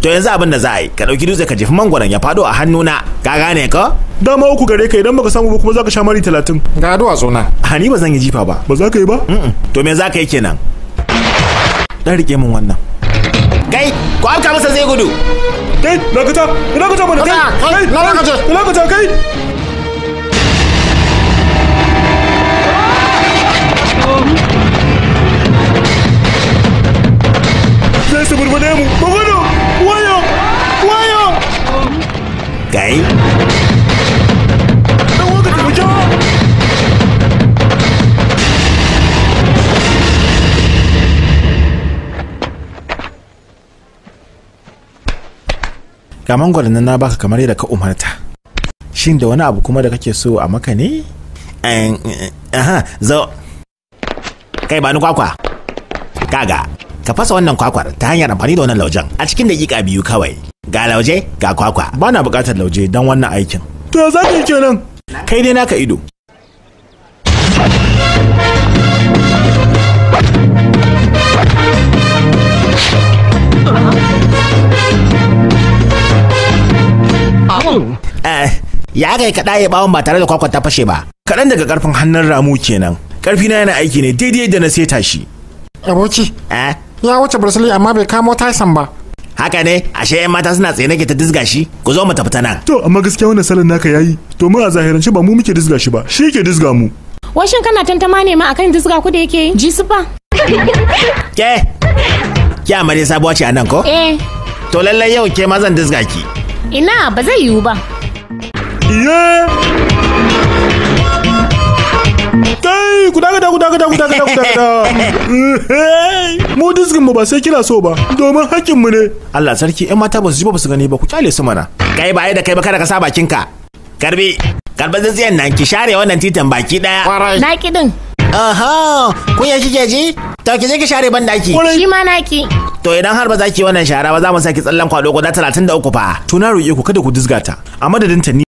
To yanzu abin da za a yi, ka dauki dutse ka jefi mangwaron ya fado a hannuna. Ka gane ka? Dama uku gare ka, idan baka samu ba kuma zaka sha mari 30. Ga duwatsu na. Hani ba zan yi jifa ba. Ba za ka yi ba? To me za ka yi kenan? Dan rike min wannan. Kai, ko afka masa zai gudu. Kai, dakata mana kai. Dakata kai. Zai su burbune mu. Bagudu! Wayo! Kai. Dan waka taimake mu. Ga mangwaron nan na baka kamar yadda ka umarta. Shin da wani abu kuma da kake so a maka ne? Zo. Kai ba ni kwakwa. Kaga, ka fasa wannan kwakwar ta hanyar amfani da wannan laujen a cikin daƙiƙa 2 kawai. Ga lauje, ga kwakwa. Ba na buƙatar lauje don wannan aikin. To za ka yi kenan. Kai dai naka ido. Ya kai ka ɗaye bawon ba tare da kwakwar ta fashe ba. Kaɗan daga ƙarfin hannun ramu kenan. Ƙarfi na yana aiki ne daidai da na seta shi. Aboki. Ya wuce Bruce amma bai kamo Tyson ba. Haka ne, ashe 'yan mata suna tsaye nake ta dizga shi. Ku zo mu tafi ta nan. To amma gaskiya wannan salon naka yayi. To mu a zahirance ba mu muke dizga shi ba, shi ke dizga mu. Washin kana tantama ne ma akan dizga ku da yake ji su fa. Ke amare sabuwa ce a nan ko? To lallai yau ke ma zan dizga ki. Ina ba zai yiwu ba. Kai ku daga. Mu dizgin mu ba sai kina so ba, domin hakkin mu ne. Allah sarki, 'yan mata ba su ji ba su gani ba, ku kyale su mana. Kai ba da kai ba kada ka sa bakinka. Karbi tsintsiyan nan ki share wannan titin baki daya. Na ki din. Aha, kun ya kike ji? To ki je ki share ban daki. Shi ma naki. To idan har ba za ki wannan shara ba za mu saki tsallan kwado guda 33 fa. To na roƙe ku kada ku dizgata. A madadin ta ni